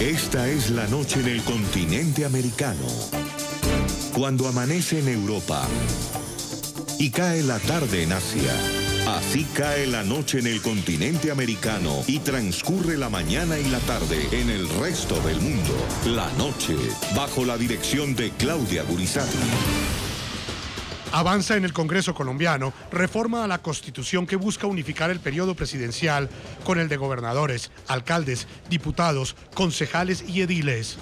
Esta es la noche en el continente americano. Cuando amanece en Europa y cae la tarde en Asia. Así cae la noche en el continente americano y transcurre la mañana y la tarde en el resto del mundo. La noche, bajo la dirección de Claudia Gurizati. Avanza en el Congreso colombiano reforma a la Constitución que busca unificar el periodo presidencial con el de gobernadores, alcaldes, diputados, concejales y ediles.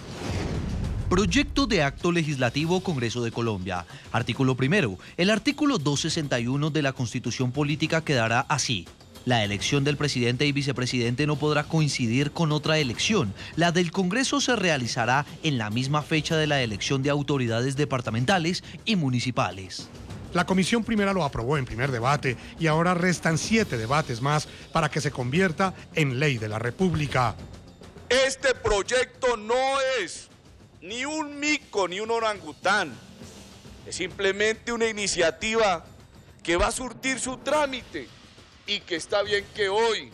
Proyecto de acto legislativo Congreso de Colombia. Artículo primero. El artículo 261 de la Constitución Política quedará así. La elección del presidente y vicepresidente no podrá coincidir con otra elección. La del Congreso se realizará en la misma fecha de la elección de autoridades departamentales y municipales. La Comisión Primera lo aprobó en primer debate y ahora restan 7 debates más para que se convierta en ley de la República. Este proyecto no es ni un mico ni un orangután. Es simplemente una iniciativa que va a surtir su trámite y que está bien que hoy,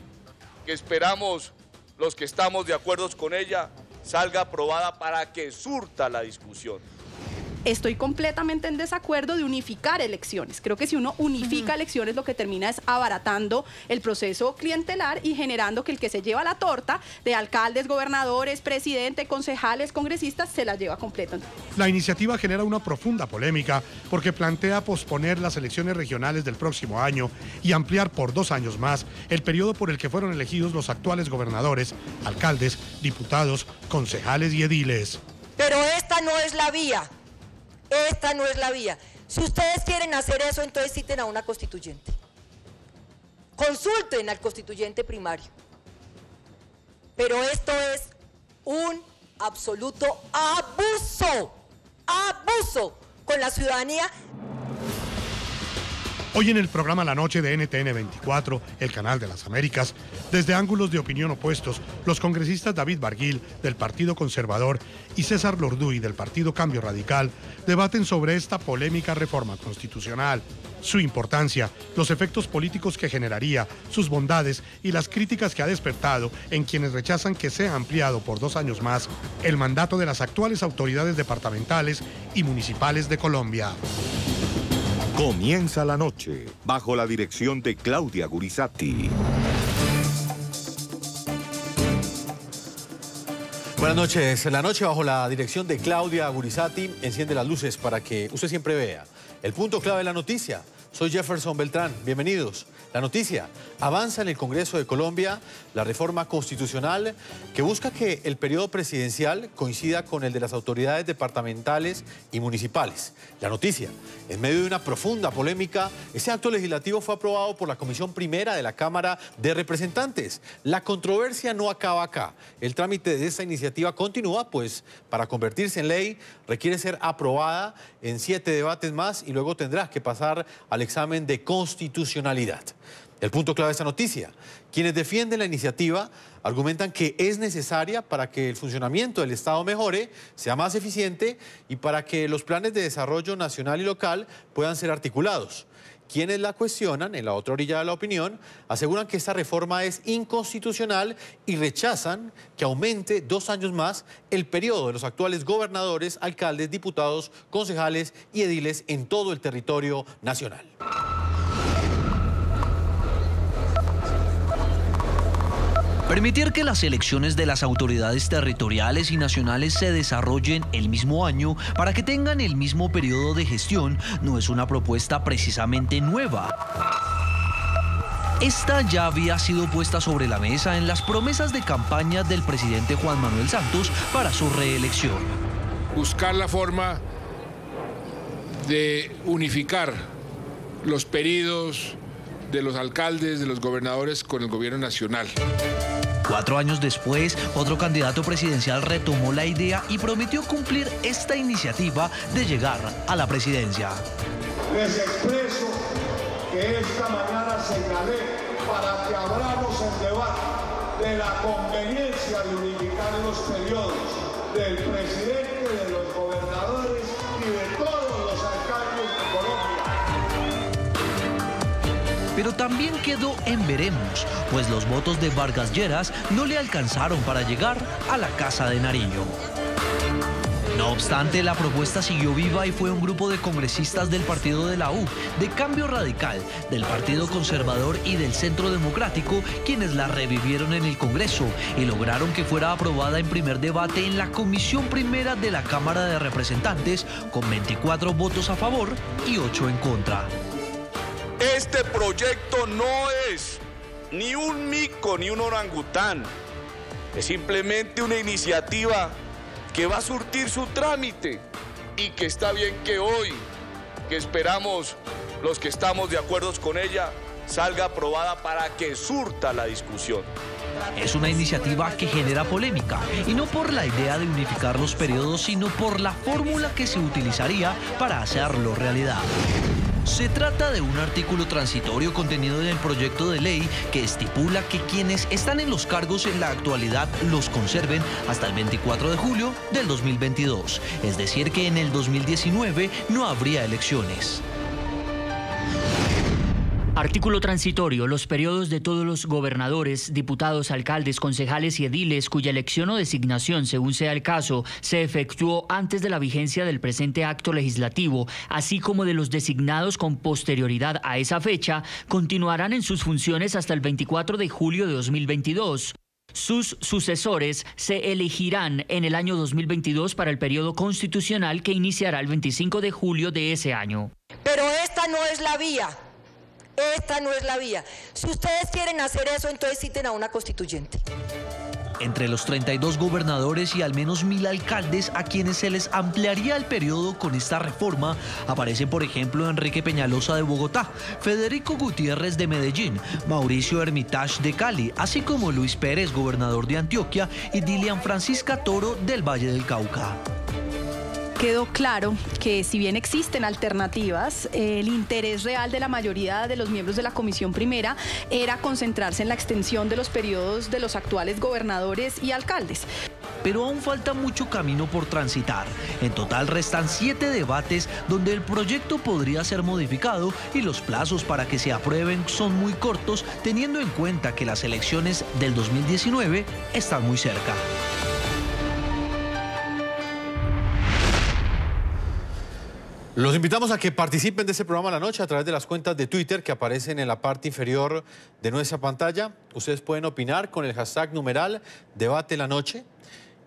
que esperamos los que estamos de acuerdo con ella, salga aprobada para que surta la discusión. Estoy completamente en desacuerdo de unificar elecciones. Creo que si uno unifica elecciones, lo que termina es abaratando el proceso clientelar y generando que el que se lleva la torta de alcaldes, gobernadores, presidente, concejales, congresistas, se la lleva completa. La iniciativa genera una profunda polémica porque plantea posponer las elecciones regionales del próximo año y ampliar por 2 años más el periodo por el que fueron elegidos los actuales gobernadores, alcaldes, diputados, concejales y ediles. Pero esta no es la vía. Esta no es la vía. Si ustedes quieren hacer eso, entonces citen a una constituyente. Consulten al constituyente primario. Pero esto es un absoluto abuso. Abuso con la ciudadanía. Hoy en el programa La Noche de NTN 24, el canal de las Américas, desde ángulos de opinión opuestos, los congresistas David Barguil, del Partido Conservador, y César Lorduy, del Partido Cambio Radical, debaten sobre esta polémica reforma constitucional, su importancia, los efectos políticos que generaría, sus bondades y las críticas que ha despertado en quienes rechazan que sea ampliado por 2 años más el mandato de las actuales autoridades departamentales y municipales de Colombia. Comienza la noche, bajo la dirección de Claudia Gurizati. Buenas noches. La noche bajo la dirección de Claudia Gurizati enciende las luces para que usted siempre vea el punto clave de la noticia. Soy Jefferson Beltrán. Bienvenidos. La noticia: avanza en el Congreso de Colombia la reforma constitucional que busca que el periodo presidencial coincida con el de las autoridades departamentales y municipales. La noticia: en medio de una profunda polémica, este acto legislativo fue aprobado por la Comisión Primera de la Cámara de Representantes. La controversia no acaba acá. El trámite de esta iniciativa continúa, pues para convertirse en ley requiere ser aprobada en 7 debates más y luego tendrá que pasar al examen de constitucionalidad. El punto clave de esta noticia: quienes defienden la iniciativa argumentan que es necesaria para que el funcionamiento del Estado mejore, sea más eficiente y para que los planes de desarrollo nacional y local puedan ser articulados. Quienes la cuestionan, en la otra orilla de la opinión, aseguran que esta reforma es inconstitucional y rechazan que aumente 2 años más el periodo de los actuales gobernadores, alcaldes, diputados, concejales y ediles en todo el territorio nacional. Permitir que las elecciones de las autoridades territoriales y nacionales se desarrollen el mismo año para que tengan el mismo periodo de gestión no es una propuesta precisamente nueva. Esta ya había sido puesta sobre la mesa en las promesas de campaña del presidente Juan Manuel Santos para su reelección. Buscar la forma de unificar los periodos de los alcaldes, de los gobernadores con el gobierno nacional. 4 años después, otro candidato presidencial retomó la idea y prometió cumplir esta iniciativa de llegar a la presidencia. Les expreso que esta mañana señalé para que abramos el debate de la conveniencia de unificar los periodos del presidente, de los gobernadores y de todos los alcaldes de Colombia. pero también quedó en veremos, pues los votos de Vargas Lleras no le alcanzaron para llegar a la Casa de Nariño. No obstante, la propuesta siguió viva y fue un grupo de congresistas del partido de la U, de Cambio Radical, del Partido Conservador y del Centro Democrático quienes la revivieron en el Congreso y lograron que fuera aprobada en primer debate en la Comisión Primera de la Cámara de Representantes con 24 votos a favor y 8 en contra. Este proyecto no es ni un mico ni un orangután, es simplemente una iniciativa que va a surtir su trámite y que está bien que hoy, que esperamos los que estamos de acuerdo con ella, salga aprobada para que surta la discusión. Es una iniciativa que genera polémica, y no por la idea de unificar los periodos, sino por la fórmula que se utilizaría para hacerlo realidad. Se trata de un artículo transitorio contenido en el proyecto de ley que estipula que quienes están en los cargos en la actualidad los conserven hasta el 24 de julio del 2022. Es decir, que en el 2019 no habría elecciones. Artículo transitorio. Los periodos de todos los gobernadores, diputados, alcaldes, concejales y ediles cuya elección o designación, según sea el caso, se efectuó antes de la vigencia del presente acto legislativo, así como de los designados con posterioridad a esa fecha, continuarán en sus funciones hasta el 24 de julio de 2022. Sus sucesores se elegirán en el año 2022 para el periodo constitucional que iniciará el 25 de julio de ese año. Pero esta no es la vía. Esta no es la vía. Si ustedes quieren hacer eso, entonces citen a una constituyente. Entre los 32 gobernadores y al menos 1000 alcaldes a quienes se les ampliaría el periodo con esta reforma, aparecen por ejemplo Enrique Peñalosa de Bogotá, Federico Gutiérrez de Medellín, Mauricio Hermitage de Cali, así como Luis Pérez, gobernador de Antioquia, y Dilian Francisca Toro del Valle del Cauca. Quedó claro que si bien existen alternativas, el interés real de la mayoría de los miembros de la Comisión Primera era concentrarse en la extensión de los periodos de los actuales gobernadores y alcaldes. Pero aún falta mucho camino por transitar. En total restan 7 debates donde el proyecto podría ser modificado y los plazos para que se aprueben son muy cortos, teniendo en cuenta que las elecciones del 2019 están muy cerca. Los invitamos a que participen de este programa la noche a través de las cuentas de Twitter que aparecen en la parte inferior de nuestra pantalla. Ustedes pueden opinar con el hashtag numeral Debate la Noche.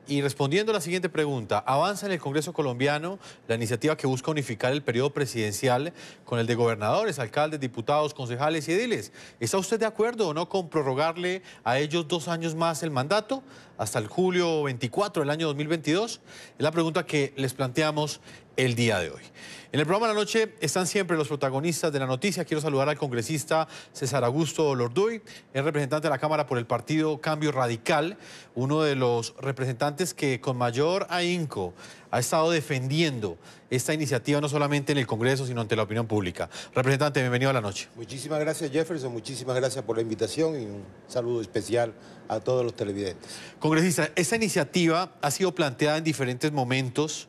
Y respondiendo a la siguiente pregunta, ¿avanza en el Congreso colombiano la iniciativa que busca unificar el periodo presidencial con el de gobernadores, alcaldes, diputados, concejales y ediles? ¿Está usted de acuerdo o no con prorrogarle a ellos 2 años más el mandato hasta el julio 24 del año 2022? Es la pregunta que les planteamos el día de hoy. En el programa de la noche están siempre los protagonistas de la noticia. Quiero saludar al congresista César Augusto Lorduy, es representante de la Cámara por el partido Cambio Radical, uno de los representantes que con mayor ahínco ha estado defendiendo esta iniciativa no solamente en el Congreso, sino ante la opinión pública. Representante, bienvenido a la noche. Muchísimas gracias, Jefferson, muchísimas gracias por la invitación y un saludo especial a todos los televidentes. Congresista, esta iniciativa ha sido planteada en diferentes momentos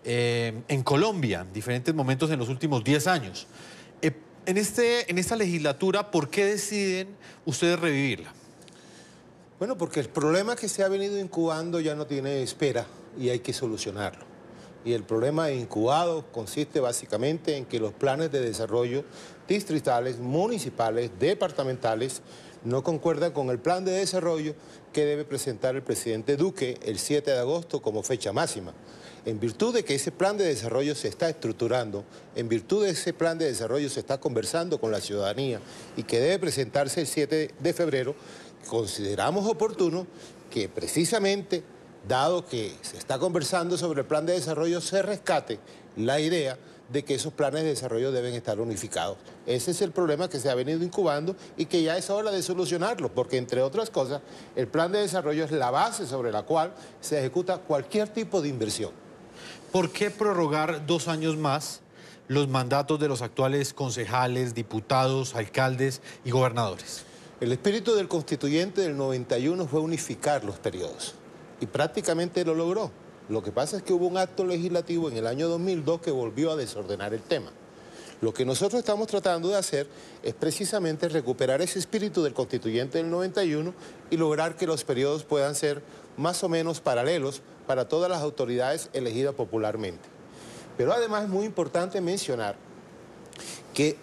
en Colombia, en diferentes momentos en los últimos 10 años. En esta legislatura, ¿por qué deciden ustedes revivirla? Bueno, porque el problema que se ha venido incubando ya no tiene espera y hay que solucionarlo. Y el problema incubado consiste básicamente en que los planes de desarrollo distritales, municipales, departamentales, no concuerdan con el plan de desarrollo que debe presentar el presidente Duque el 7 de agosto como fecha máxima. En virtud de que ese plan de desarrollo se está estructurando, en virtud de ese plan de desarrollo se está conversando con la ciudadanía y que debe presentarse el 7 de febrero, consideramos oportuno que precisamente, dado que se está conversando sobre el plan de desarrollo, se rescate la idea de que esos planes de desarrollo deben estar unificados. Ese es el problema que se ha venido incubando y que ya es hora de solucionarlo, porque entre otras cosas, el plan de desarrollo es la base sobre la cual se ejecuta cualquier tipo de inversión. ¿Por qué prorrogar 2 años más los mandatos de los actuales concejales, diputados, alcaldes y gobernadores? El espíritu del constituyente del 91 fue unificar los periodos y prácticamente lo logró. Lo que pasa es que hubo un acto legislativo en el año 2002 que volvió a desordenar el tema. Lo que nosotros estamos tratando de hacer es precisamente recuperar ese espíritu del constituyente del 91 y lograr que los periodos puedan ser más o menos paralelos para todas las autoridades elegidas popularmente. Pero además es muy importante mencionar que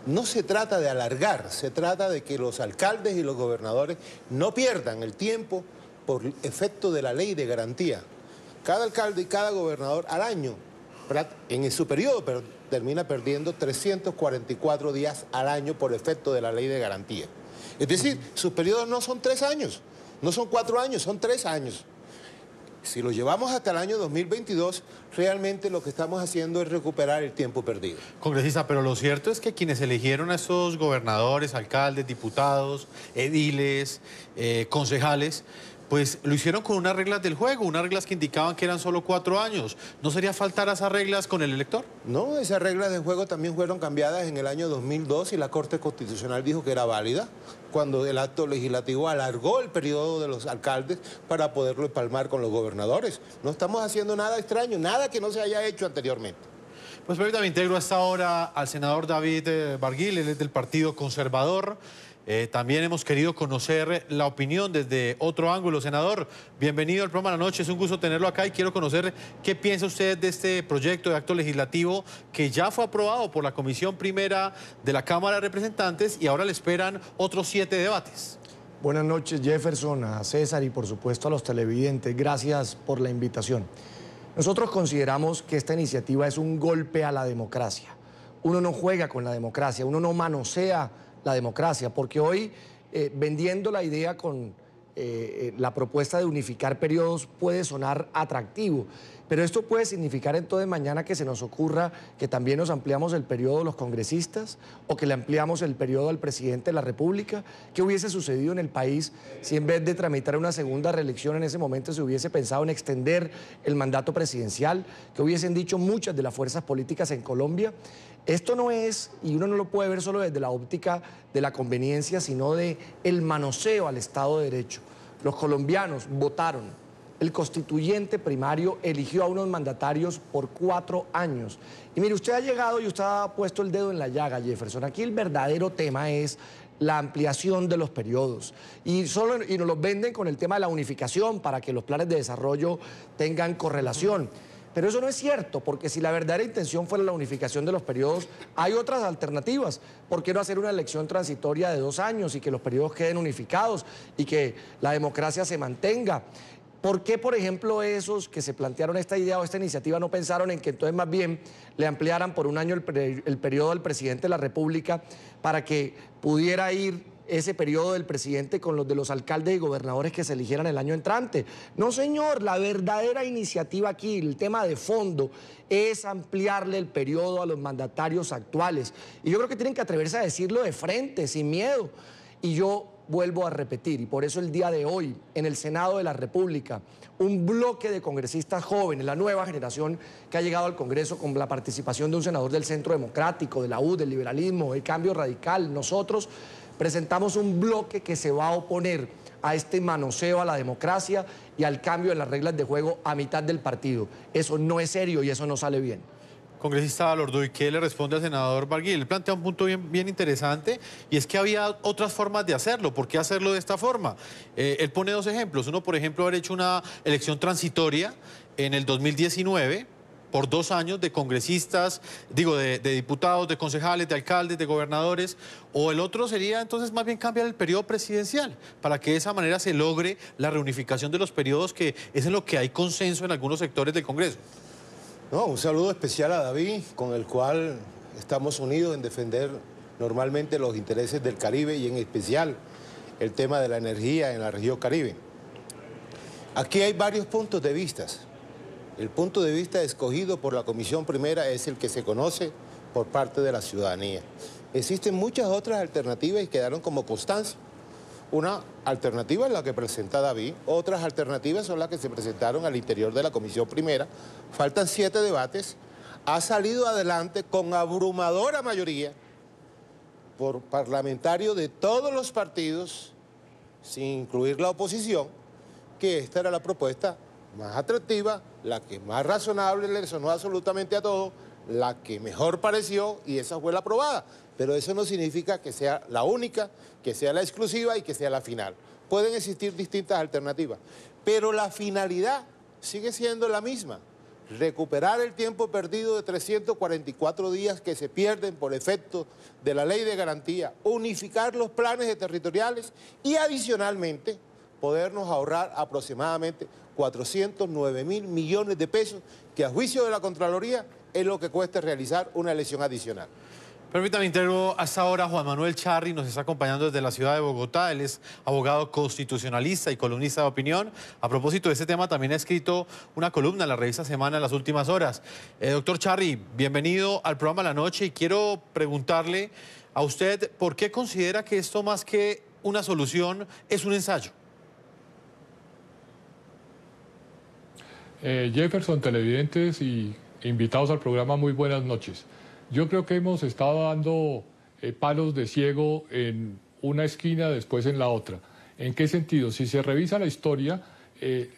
no se trata de alargar, se trata de que los alcaldes y los gobernadores no pierdan el tiempo por efecto de la ley de garantía. Cada alcalde y cada gobernador al año, en su periodo, termina perdiendo 344 días al año por efecto de la ley de garantía. Es decir, sus periodos no son 3 años, no son 4 años, son 3 años. Si lo llevamos hasta el año 2022, realmente lo que estamos haciendo es recuperar el tiempo perdido. Congresista, pero lo cierto es que quienes eligieron a estos gobernadores, alcaldes, diputados, ediles, concejales, pues lo hicieron con unas reglas del juego, unas reglas que indicaban que eran solo 4 años. ¿No sería faltar a esas reglas con el elector? No, esas reglas del juego también fueron cambiadas en el año 2002 y la Corte Constitucional dijo que era válida cuando el acto legislativo alargó el periodo de los alcaldes para poderlo empalmar con los gobernadores. No estamos haciendo nada extraño, nada que no se haya hecho anteriormente. Pues permítame, integro a esta hora al senador David Barguil, él es del Partido Conservador. También hemos querido conocer la opinión desde otro ángulo. Senador, bienvenido al programa de la noche, es un gusto tenerlo acá y quiero conocer qué piensa usted de este proyecto de acto legislativo que ya fue aprobado por la Comisión Primera de la Cámara de Representantes y ahora le esperan otros 7 debates. Buenas noches, Jefferson, a César y por supuesto a los televidentes. Gracias por la invitación. Nosotros consideramos que esta iniciativa es un golpe a la democracia. Uno no juega con la democracia, uno no manosea la democracia, porque hoy vendiendo la idea con la propuesta de unificar periodos puede sonar atractivo, pero esto puede significar entonces mañana que se nos ocurra que también nos ampliamos el periodo de los congresistas o que le ampliamos el periodo al presidente de la República. ¿Qué hubiese sucedido en el país si en vez de tramitar una segunda reelección en ese momento se hubiese pensado en extender el mandato presidencial? ¿Qué hubiesen dicho muchas de las fuerzas políticas en Colombia? Esto no es, y uno no lo puede ver solo desde la óptica de la conveniencia, sino de el manoseo al Estado de Derecho. Los colombianos votaron, el constituyente primario eligió a unos mandatarios por 4 años. Y mire, usted ha llegado y usted ha puesto el dedo en la llaga, Jefferson. Aquí el verdadero tema es la ampliación de los periodos. Y nos los venden con el tema de la unificación para que los planes de desarrollo tengan correlación. Pero eso no es cierto, porque si la verdadera intención fuera la unificación de los periodos, hay otras alternativas. ¿Por qué no hacer una elección transitoria de 2 años y que los periodos queden unificados y que la democracia se mantenga? ¿Por qué, por ejemplo, esos que se plantearon esta idea o esta iniciativa no pensaron en que entonces más bien le ampliaran por 1 año el periodo del presidente de la República para que pudiera ir ese periodo del presidente con los de los alcaldes y gobernadores que se eligieran el año entrante? No, señor, la verdadera iniciativa aquí, el tema de fondo, es ampliarle el periodo a los mandatarios actuales. Y yo creo que tienen que atreverse a decirlo de frente, sin miedo. Y yo vuelvo a repetir, y por eso el día de hoy, en el Senado de la República, un bloque de congresistas jóvenes, la nueva generación que ha llegado al Congreso con la participación de un senador del Centro Democrático, de la U, del liberalismo, del Cambio Radical, nosotros presentamos un bloque que se va a oponer a este manoseo a la democracia y al cambio en las reglas de juego a mitad del partido. Eso no es serio y eso no sale bien. Congresista Lorduy, ¿qué le responde al senador Barguil? Él plantea un punto bien interesante y es que había otras formas de hacerlo. ¿Por qué hacerlo de esta forma? Él pone 2 ejemplos. Uno, por ejemplo, haber hecho una elección transitoria en el 2019 por 2 años de congresistas, de diputados, de concejales, de alcaldes, de gobernadores. O el otro sería entonces más bien cambiar el periodo presidencial para que de esa manera se logre la reunificación de los periodos, que es en lo que hay consenso en algunos sectores del Congreso. No, un saludo especial a David, con el cual estamos unidos en defender normalmente los intereses del Caribe y en especial el tema de la energía en la región Caribe. Aquí hay varios puntos de vista. El punto de vista escogido por la Comisión Primera es el que se conoce por parte de la ciudadanía. Existen muchas otras alternativas y quedaron como constancia. Una alternativa es la que presenta David, otras alternativas son las que se presentaron al interior de la Comisión Primera. Faltan 7 debates, ha salido adelante con abrumadora mayoría por parlamentarios de todos los partidos, sin incluir la oposición, que esta era la propuesta más atractiva, la que más razonable le sonó absolutamente a todos, la que mejor pareció y esa fue la aprobada. Pero eso no significa que sea la única, que sea la exclusiva y que sea la final. Pueden existir distintas alternativas, pero la finalidad sigue siendo la misma. Recuperar el tiempo perdido de 344 días que se pierden por efecto de la ley de garantía, unificar los planes territoriales y adicionalmente podernos ahorrar aproximadamente 409.000 millones de pesos, que a juicio de la Contraloría es lo que cuesta realizar una elección adicional. Permítame interrogar hasta ahora. Juan Manuel Charri nos está acompañando desde la ciudad de Bogotá. Él es abogado constitucionalista y columnista de opinión. A propósito de este tema, también ha escrito una columna en la revista Semana en las últimas horas. Doctor Charri, bienvenido al programa La Noche y quiero preguntarle a usted por qué considera que esto, más que una solución, es un ensayo. Jefferson, televidentes y invitados al programa, muy buenas noches. Yo creo que hemos estado dando palos de ciego en una esquina, después en la otra. ¿En qué sentido? Si se revisa la historia,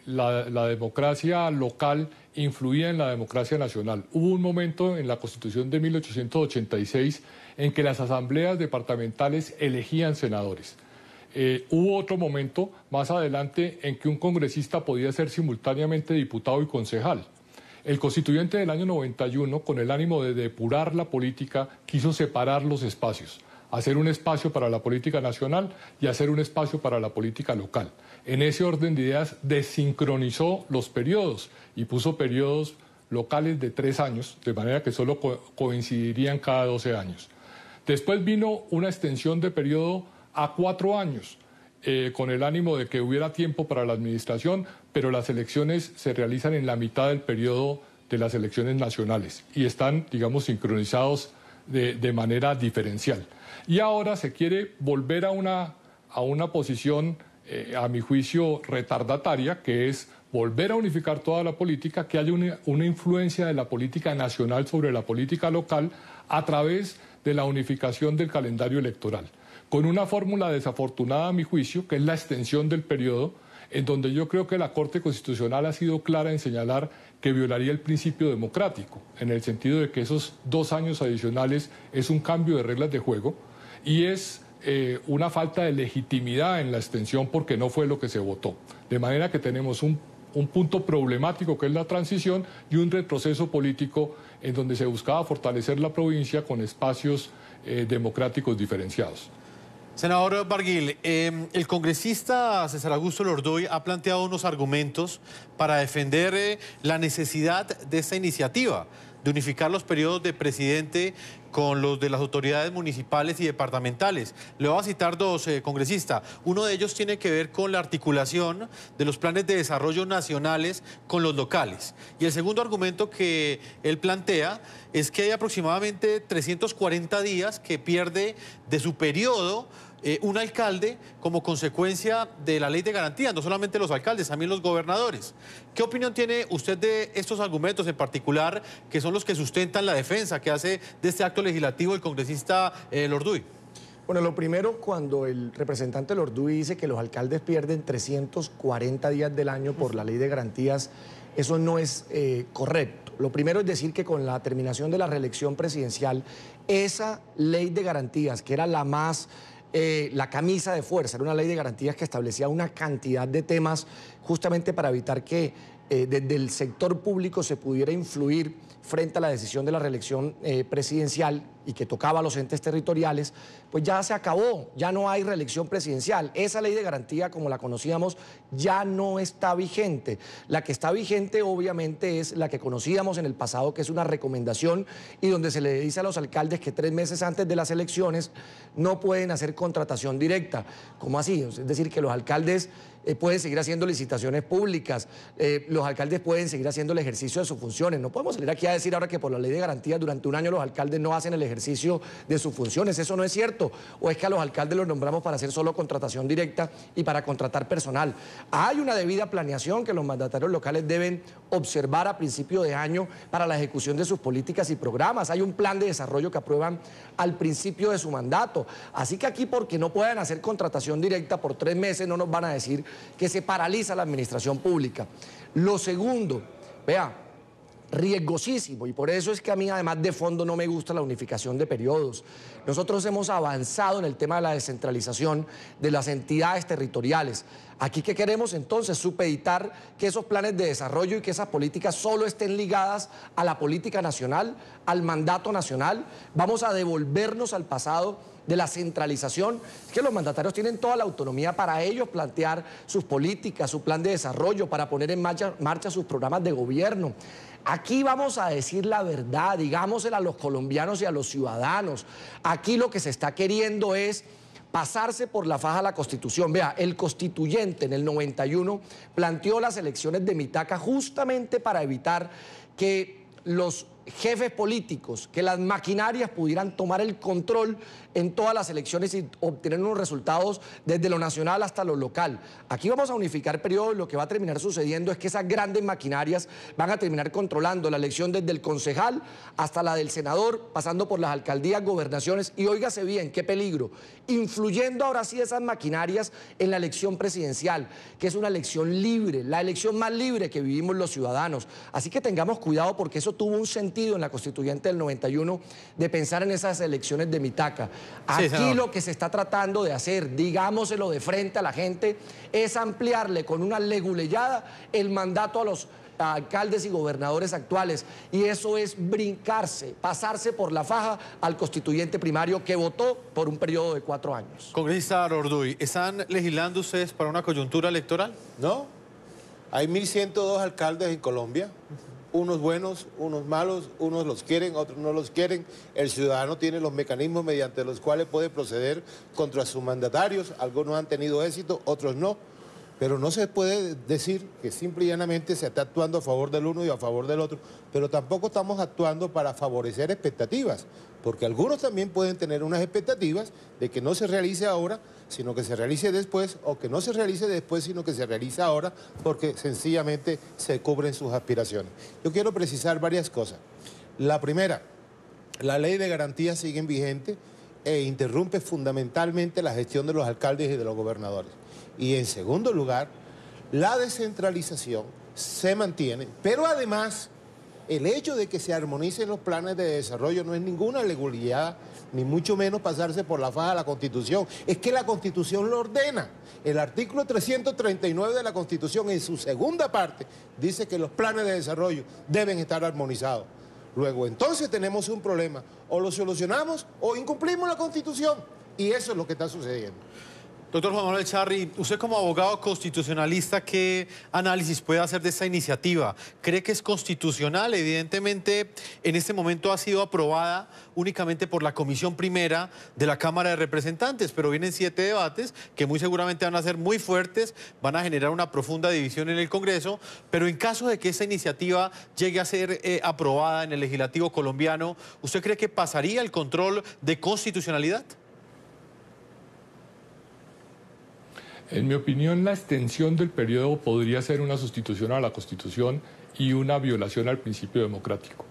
la democracia local influía en la democracia nacional. Hubo un momento en la Constitución de 1886 en que las asambleas departamentales elegían senadores. Hubo otro momento más adelante en que un congresista podía ser simultáneamente diputado y concejal. El constituyente del año 91, con el ánimo de depurar la política, quiso separar los espacios, hacer un espacio para la política nacional y hacer un espacio para la política local. En ese orden de ideas desincronizó los periodos y puso periodos locales de 3 años, de manera que solo coincidirían cada 12 años. Después vino una extensión de periodo a 4 años, con el ánimo de que hubiera tiempo para la administración, pero las elecciones se realizan en la mitad del periodo de las elecciones nacionales y están, digamos, sincronizados de manera diferencial. Y ahora se quiere volver a una posición, a mi juicio, retardataria, que es volver a unificar toda la política, que haya una influencia de la política nacional sobre la política local a través de la unificación del calendario electoral, con una fórmula desafortunada a mi juicio, que es la extensión del periodo, en donde yo creo que la Corte Constitucional ha sido clara en señalar que violaría el principio democrático, en el sentido de que esos 2 años adicionales es un cambio de reglas de juego y es una falta de legitimidad en la extensión porque no fue lo que se votó. De manera que tenemos un punto problemático que es la transición y un retroceso político en donde se buscaba fortalecer la provincia con espacios democráticos diferenciados. Senador Barguil, el congresista César Augusto Lordoy ha planteado unos argumentos para defender la necesidad de esta iniciativa, de unificar los periodos de presidente con los de las autoridades municipales y departamentales. Le voy a citar 2, congresista. Uno de ellos tiene que ver con la articulación de los planes de desarrollo nacionales con los locales. Y el segundo argumento que él plantea es que hay aproximadamente 340 días que pierde de su periodo un alcalde como consecuencia de la ley de garantía, no solamente los alcaldes, también los gobernadores. ¿Qué opinión tiene usted de estos argumentos en particular, que son los que sustentan la defensa que hace de este acto legislativo el congresista Lordoy? Bueno, lo primero, cuando el representante Lordoy dice que los alcaldes pierden 340 días del año por la ley de garantías, eso no es correcto. Lo primero es decir que con la terminación de la reelección presidencial, esa ley de garantías, que era la camisa de fuerza, era una ley de garantías que establecía una cantidad de temas justamente para evitar que desde el sector público se pudiera influir frente a la decisión de la reelección presidencial y que tocaba a los entes territoriales, pues ya se acabó, ya no hay reelección presidencial. Esa ley de garantía, como la conocíamos, ya no está vigente. La que está vigente, obviamente, es la que conocíamos en el pasado, que es una recomendación y donde se le dice a los alcaldes que 3 meses antes de las elecciones no pueden hacer contratación directa. ¿Cómo así? Es decir, que los alcaldes pueden seguir haciendo licitaciones públicas, los alcaldes pueden seguir haciendo el ejercicio de sus funciones. No podemos salir aquí a decir ahora que por la ley de garantía durante un año los alcaldes no hacen el ejercicio de sus funciones. Eso no es cierto. O es que a los alcaldes los nombramos para hacer solo contratación directa y para contratar personal. Hay una debida planeación que los mandatarios locales deben observar a principio de año para la ejecución de sus políticas y programas. Hay un plan de desarrollo que aprueban al principio de su mandato. Así que aquí, porque no puedan hacer contratación directa por 3 meses, no nos van a decir que se paraliza la administración pública. Lo segundo, vea, riesgosísimo, y por eso es que a mí, además de fondo, no me gusta la unificación de periodos. Nosotros hemos avanzado en el tema de la descentralización de las entidades territoriales. Aquí, ¿qué queremos entonces? Supeditar que esos planes de desarrollo y que esas políticas solo estén ligadas a la política nacional, al mandato nacional. Vamos a devolvernos al pasado de la centralización. Es que los mandatarios tienen toda la autonomía para ellos plantear sus políticas, su plan de desarrollo, para poner en marcha sus programas de gobierno. Aquí vamos a decir la verdad, digámosela a los colombianos y a los ciudadanos. Aquí lo que se está queriendo es pasarse por la faja la Constitución. Vea, el constituyente en el 91 planteó las elecciones de Mitaca justamente para evitar que los jefes políticos, que las maquinarias pudieran tomar el control en todas las elecciones y obtener unos resultados desde lo nacional hasta lo local. Aquí vamos a unificar periodos. Lo que va a terminar sucediendo es que esas grandes maquinarias van a terminar controlando la elección desde el concejal hasta la del senador, pasando por las alcaldías, gobernaciones, y óigase bien, qué peligro, influyendo ahora sí esas maquinarias en la elección presidencial, que es una elección libre, la elección más libre que vivimos los ciudadanos. Así que tengamos cuidado, porque eso tuvo un sentido en la constituyente del 91 de pensar en esas elecciones de Mitaca. Aquí lo que se está tratando de hacer, digámoselo de frente a la gente, es ampliarle con una leguleyada el mandato a los alcaldes y gobernadores actuales, y eso es brincarse, pasarse por la faja al constituyente primario que votó por un periodo de 4 años. Congresista Orduy, ¿están legislando ustedes para una coyuntura electoral? No, hay 1.102 alcaldes en Colombia. Unos buenos, unos malos, unos los quieren, otros no los quieren. El ciudadano tiene los mecanismos mediante los cuales puede proceder contra sus mandatarios. Algunos han tenido éxito, otros no. Pero no se puede decir que simple y llanamente se está actuando a favor del uno y a favor del otro, pero tampoco estamos actuando para favorecer expectativas, porque algunos también pueden tener unas expectativas de que no se realice ahora, sino que se realice después, o que no se realice después, sino que se realice ahora, porque sencillamente se cubren sus aspiraciones. Yo quiero precisar varias cosas. La primera, la ley de garantías sigue vigente e interrumpe fundamentalmente la gestión de los alcaldes y de los gobernadores. Y en segundo lugar, la descentralización se mantiene, pero además el hecho de que se armonicen los planes de desarrollo no es ninguna leguleyada, ni mucho menos pasarse por la faja de la Constitución. Es que la Constitución lo ordena. El artículo 339 de la Constitución, en su segunda parte, dice que los planes de desarrollo deben estar armonizados. Luego, entonces tenemos un problema. O lo solucionamos o incumplimos la Constitución. Y eso es lo que está sucediendo. Doctor Juan Manuel Charri, usted como abogado constitucionalista, ¿qué análisis puede hacer de esta iniciativa? ¿Cree que es constitucional? Evidentemente, en este momento ha sido aprobada únicamente por la Comisión Primera de la Cámara de Representantes, pero vienen 7 debates que muy seguramente van a ser muy fuertes, van a generar una profunda división en el Congreso, pero en caso de que esta iniciativa llegue a ser aprobada en el legislativo colombiano, ¿usted cree que pasaría el control de constitucionalidad? En mi opinión, la extensión del periodo podría ser una sustitución a la Constitución y una violación al principio democrático.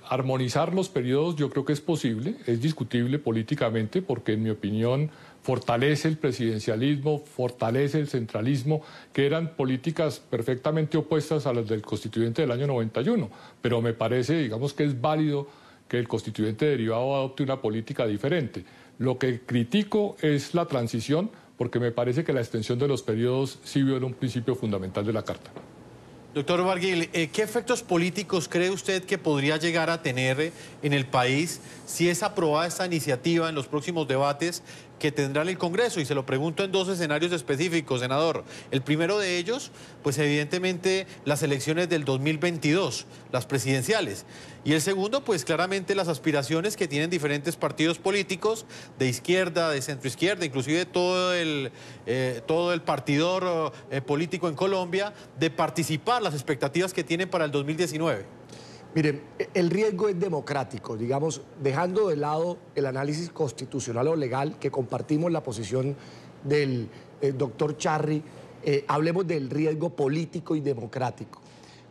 Armonizar los periodos yo creo que es posible, es discutible políticamente, porque en mi opinión fortalece el presidencialismo, fortalece el centralismo, que eran políticas perfectamente opuestas a las del constituyente del año 91, pero me parece, digamos, que es válido que el constituyente derivado adopte una política diferente. Lo que critico es la transición, porque me parece que la extensión de los periodos sí viola un principio fundamental de la Carta. Doctor Barguil, ¿qué efectos políticos cree usted que podría llegar a tener en el país si es aprobada esta iniciativa en los próximos debates que tendrá el Congreso? Y se lo pregunto en 2 escenarios específicos, senador. El primero de ellos, pues evidentemente las elecciones del 2022, las presidenciales. Y el segundo, pues claramente las aspiraciones que tienen diferentes partidos políticos, de izquierda, de centroizquierda, inclusive todo el partidor político en Colombia, de participar, las expectativas que tienen para el 2019. Miren, el riesgo es democrático, digamos, dejando de lado el análisis constitucional o legal, que compartimos la posición del doctor Charri, hablemos del riesgo político y democrático.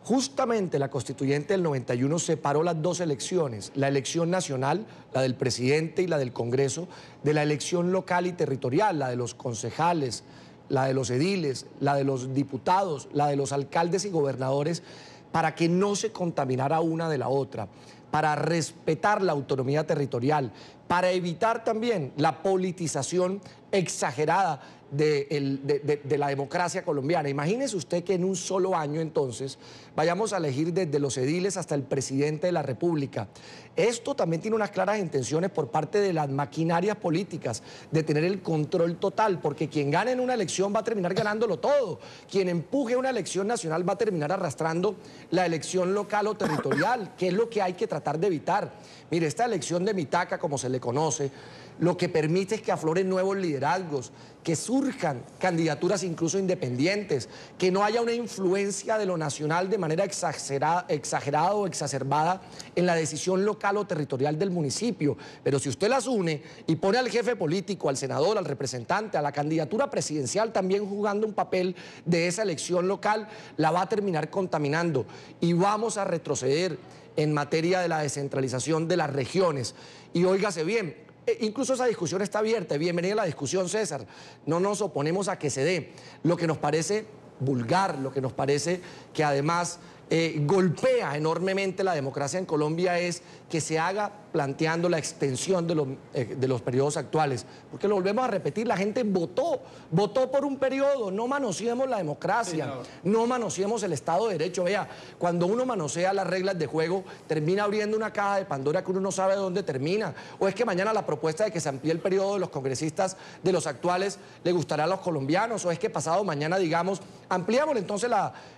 Justamente la constituyente del 91 separó las 2 elecciones, la elección nacional, la del presidente y la del Congreso, de la elección local y territorial, la de los concejales, la de los ediles, la de los diputados, la de los alcaldes y gobernadores, para que no se contaminara una de la otra, para respetar la autonomía territorial, para evitar también la politización exagerada de la democracia colombiana. Imagínese usted que en un solo año entonces vayamos a elegir desde los ediles hasta el presidente de la República. Esto también tiene unas claras intenciones por parte de las maquinarias políticas de tener el control total, porque quien gane en una elección va a terminar ganándolo todo. Quien empuje una elección nacional va a terminar arrastrando la elección local o territorial, que es lo que hay que tratar de evitar. Mire, esta elección de Mitaca, como se le conoce, lo que permite es que afloren nuevos liderazgos, que surjan candidaturas incluso independientes, que no haya una influencia de lo nacional de manera exagerada o exacerbada en la decisión local o territorial del municipio. Pero si usted las une y pone al jefe político, al senador, al representante, a la candidatura presidencial también jugando un papel de esa elección local, la va a terminar contaminando y vamos a retroceder en materia de la descentralización de las regiones. Y óigase bien, incluso esa discusión está abierta. Bienvenida a la discusión, César. No nos oponemos a que se dé. Lo que nos parece vulgar, lo que nos parece que además golpea enormemente la democracia en Colombia es que se haga planteando la extensión de los periodos actuales. Porque lo volvemos a repetir, la gente votó por un periodo, no manoseemos la democracia, no manoseemos el Estado de Derecho. Vea, cuando uno manosea las reglas de juego, termina abriendo una caja de Pandora que uno no sabe dónde termina. O es que mañana la propuesta de que se amplíe el periodo de los congresistas de los actuales le gustará a los colombianos, o es que pasado mañana digamos, ampliamos entonces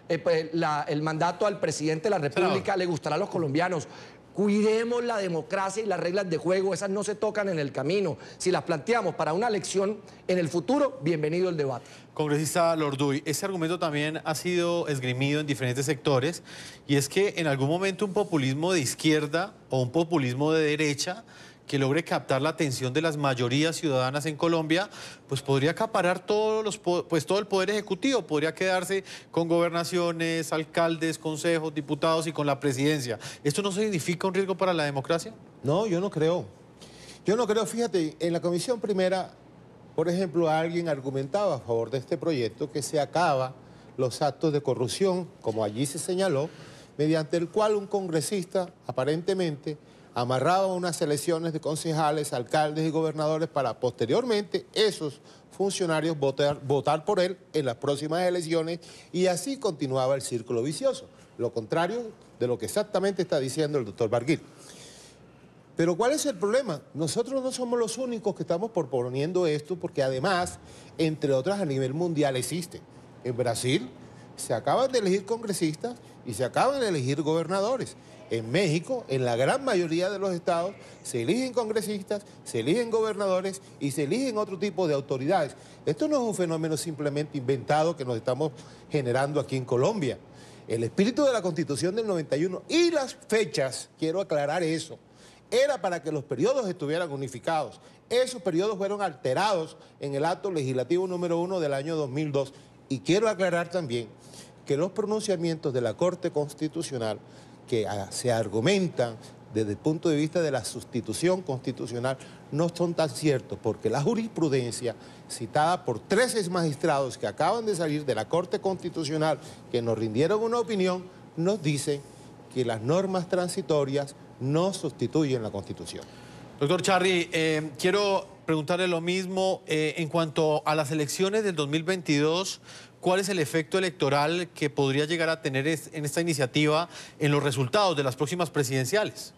el mandato al presidente de la República, le gustará a los colombianos. Cuidemos la democracia y las reglas de juego, esas no se tocan en el camino. Si las planteamos para una elección en el futuro, bienvenido el debate. Congresista Lorduy, ese argumento también ha sido esgrimido en diferentes sectores, y es que en algún momento un populismo de izquierda o un populismo de derecha que logre captar la atención de las mayorías ciudadanas en Colombia, pues podría acaparar todo el poder ejecutivo, podría quedarse con gobernaciones, alcaldes, consejos, diputados y con la presidencia. ¿Esto no significa un riesgo para la democracia? No, yo no creo. Yo no creo, fíjate, en la comisión primera, por ejemplo, alguien argumentaba a favor de este proyecto que se acaba los actos de corrupción, como allí se señaló, mediante el cual un congresista aparentemente amarraba unas elecciones de concejales, alcaldes y gobernadores para posteriormente esos funcionarios votar por él en las próximas elecciones, y así continuaba el círculo vicioso, lo contrario de lo que exactamente está diciendo el doctor Barguil. Pero ¿cuál es el problema? Nosotros no somos los únicos que estamos proponiendo esto, porque además, entre otras, a nivel mundial existe. En Brasil se acaban de elegir congresistas y se acaban de elegir gobernadores. En México, en la gran mayoría de los estados, se eligen congresistas, se eligen gobernadores y se eligen otro tipo de autoridades. Esto no es un fenómeno simplemente inventado que nos estamos generando aquí en Colombia. El espíritu de la Constitución del 91 y las fechas, quiero aclarar eso, era para que los periodos estuvieran unificados. Esos periodos fueron alterados en el acto legislativo número 1 del año 2002. Y quiero aclarar también que los pronunciamientos de la Corte Constitucional que se argumentan desde el punto de vista de la sustitución constitucional no son tan ciertos, porque la jurisprudencia citada por 13 magistrados que acaban de salir de la Corte Constitucional, que nos rindieron una opinión, nos dicen que las normas transitorias no sustituyen la Constitución. Doctor Charri, quiero preguntarle lo mismo en cuanto a las elecciones del 2022. ¿Cuál es el efecto electoral que podría llegar a tener en esta iniciativa en los resultados de las próximas presidenciales?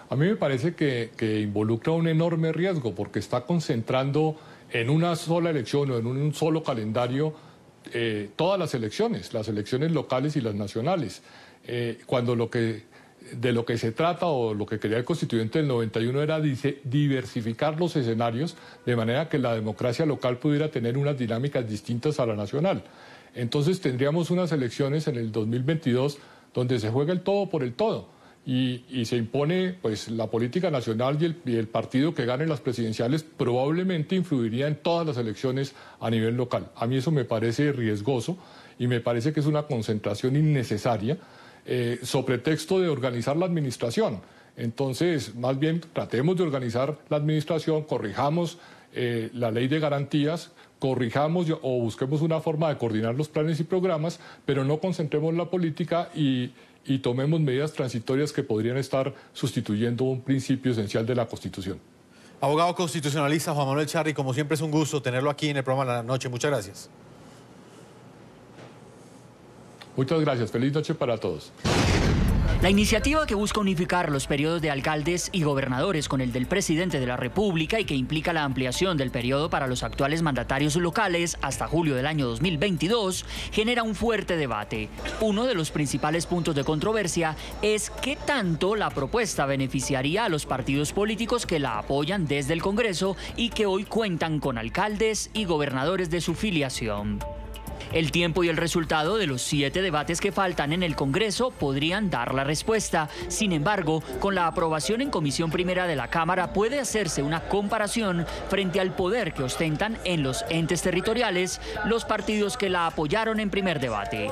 A mí me parece que involucra un enorme riesgo, porque está concentrando en una sola elección o en un solo calendario todas las elecciones locales y las nacionales. Cuando de lo que se trata, o lo que quería el constituyente del 91, era diversificar los escenarios de manera que la democracia local pudiera tener unas dinámicas distintas a la nacional. Entonces tendríamos unas elecciones en el 2022 donde se juega el todo por el todo y se impone pues la política nacional, y el partido que gane las presidenciales probablemente influiría en todas las elecciones a nivel local. A mí eso me parece riesgoso y me parece que es una concentración innecesaria, sobre texto de organizar la administración. Entonces, más bien, tratemos de organizar la administración, corrijamos la ley de garantías, corrijamos o busquemos una forma de coordinar los planes y programas, pero no concentremos la política y tomemos medidas transitorias que podrían estar sustituyendo un principio esencial de la Constitución. Abogado constitucionalista Juan Manuel Charri, como siempre es un gusto tenerlo aquí en el programa de la noche. Muchas gracias. Muchas gracias. Feliz noche para todos. La iniciativa que busca unificar los periodos de alcaldes y gobernadores con el del presidente de la República y que implica la ampliación del periodo para los actuales mandatarios locales hasta julio del año 2022 genera un fuerte debate. Uno de los principales puntos de controversia es qué tanto la propuesta beneficiaría a los partidos políticos que la apoyan desde el Congreso y que hoy cuentan con alcaldes y gobernadores de su filiación. El tiempo y el resultado de los 7 debates que faltan en el Congreso podrían dar la respuesta. Sin embargo, con la aprobación en Comisión Primera de la Cámara puede hacerse una comparación frente al poder que ostentan en los entes territoriales los partidos que la apoyaron en primer debate.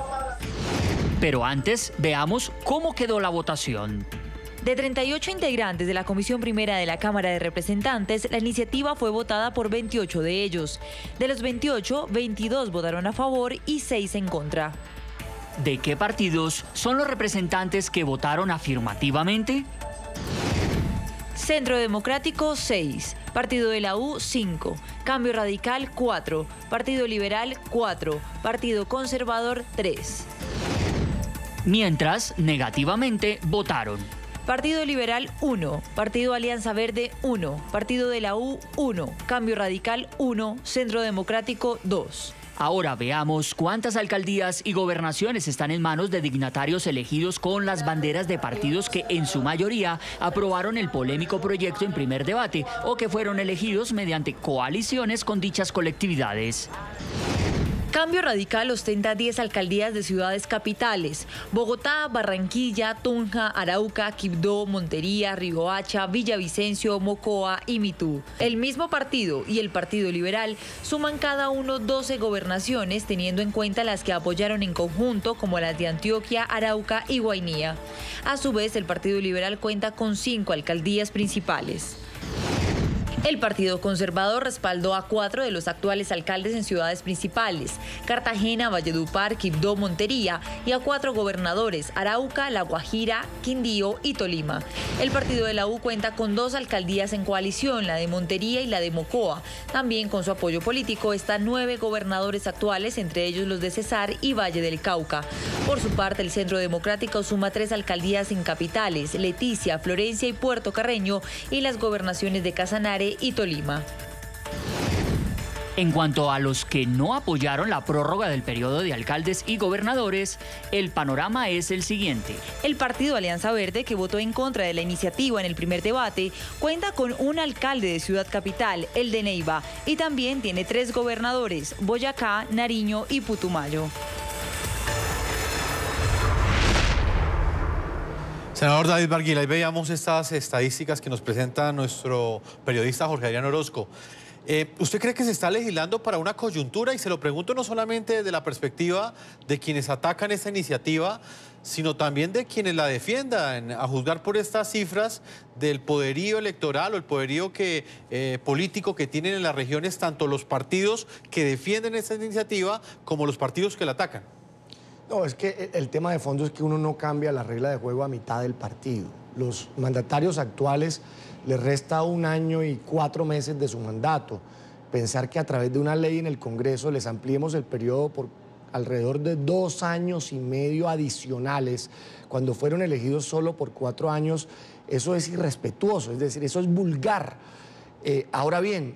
Pero antes, veamos cómo quedó la votación. De 38 integrantes de la Comisión Primera de la Cámara de Representantes, la iniciativa fue votada por 28 de ellos. De los 28, 22 votaron a favor y 6 en contra. ¿De qué partidos son los representantes que votaron afirmativamente? Centro Democrático, 6. Partido de la U, 5. Cambio Radical, 4. Partido Liberal, 4. Partido Conservador, 3. Mientras, negativamente, votaron Partido Liberal, 1. Partido Alianza Verde, 1. Partido de la U, 1. Cambio Radical, 1. Centro Democrático, 2. Ahora veamos cuántas alcaldías y gobernaciones están en manos de dignatarios elegidos con las banderas de partidos que en su mayoría aprobaron el polémico proyecto en primer debate o que fueron elegidos mediante coaliciones con dichas colectividades. Cambio Radical ostenta 10 alcaldías de ciudades capitales: Bogotá, Barranquilla, Tunja, Arauca, Quibdó, Montería, Riohacha, Villavicencio, Mocoa y Mitú. El mismo partido y el Partido Liberal suman cada uno 12 gobernaciones, teniendo en cuenta las que apoyaron en conjunto, como las de Antioquia, Arauca y Guainía. A su vez, el Partido Liberal cuenta con 5 alcaldías principales. El Partido Conservador respaldó a 4 de los actuales alcaldes en ciudades principales: Cartagena, Valledupar, Quibdó, Montería, y a 4 gobernadores: Arauca, La Guajira, Quindío y Tolima. El Partido de la U cuenta con 2 alcaldías en coalición, la de Montería y la de Mocoa. También con su apoyo político están 9 gobernadores actuales, entre ellos los de Cesar y Valle del Cauca. Por su parte, el Centro Democrático suma 3 alcaldías en capitales: Leticia, Florencia y Puerto Carreño, y las gobernaciones de Casanare y Tolima. En cuanto a los que no apoyaron la prórroga del periodo de alcaldes y gobernadores, el panorama es el siguiente. El Partido Alianza Verde, que votó en contra de la iniciativa en el primer debate, cuenta con un alcalde de Ciudad Capital, el de Neiva, y también tiene 3 gobernadores: Boyacá, Nariño y Putumayo. Senador David Barguil, ahí veíamos estas estadísticas que nos presenta nuestro periodista Jorge Adrián Orozco. ¿Usted cree que se está legislando para una coyuntura? Y se lo pregunto no solamente desde la perspectiva de quienes atacan esta iniciativa, sino también de quienes la defiendan, a juzgar por estas cifras del poderío electoral o el poderío político que tienen en las regiones tanto los partidos que defienden esta iniciativa como los partidos que la atacan. No, es que el tema de fondo es que uno no cambia la regla de juego a mitad del partido. Los mandatarios actuales les resta 1 año y 4 meses de su mandato. Pensar que a través de una ley en el Congreso les ampliemos el periodo por alrededor de 2 años y medio adicionales, cuando fueron elegidos solo por 4 años, eso es irrespetuoso, es decir, eso es vulgar. Ahora bien,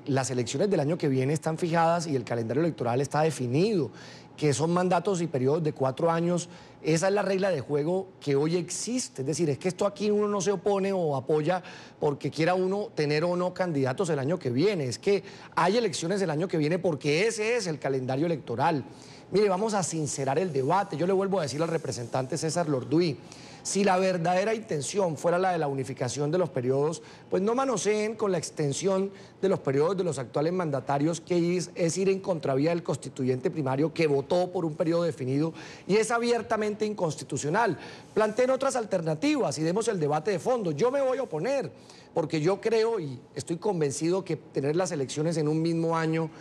las elecciones del año que viene están fijadas y el calendario electoral está definido, que son mandatos y periodos de 4 años. Esa es la regla de juego que hoy existe. Es decir, es que esto aquí uno no se opone o apoya porque quiera uno tener o no candidatos el año que viene. Es que hay elecciones el año que viene porque ese es el calendario electoral. Mire, vamos a sincerar el debate. Yo le vuelvo a decir al representante César Lorduy, si la verdadera intención fuera la de la unificación de los periodos, pues no manoseen con la extensión de los periodos de los actuales mandatarios, que es ir en contravía del constituyente primario que votó por un periodo definido y es abiertamente inconstitucional. Planteen otras alternativas y demos el debate de fondo. Yo me voy a oponer, porque yo creo y estoy convencido que tener las elecciones en un mismo año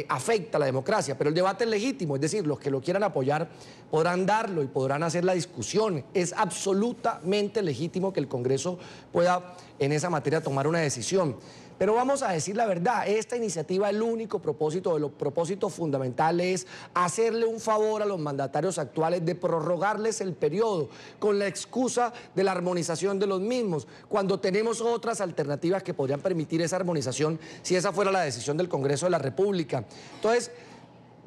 afecta a la democracia, pero el debate es legítimo, es decir, los que lo quieran apoyar podrán darlo y podrán hacer la discusión. Es absolutamente legítimo que el Congreso pueda en esa materia tomar una decisión. Pero vamos a decir la verdad, esta iniciativa, el único propósito, de los propósitos fundamentales es hacerle un favor a los mandatarios actuales de prorrogarles el periodo con la excusa de la armonización de los mismos, cuando tenemos otras alternativas que podrían permitir esa armonización si esa fuera la decisión del Congreso de la República. Entonces,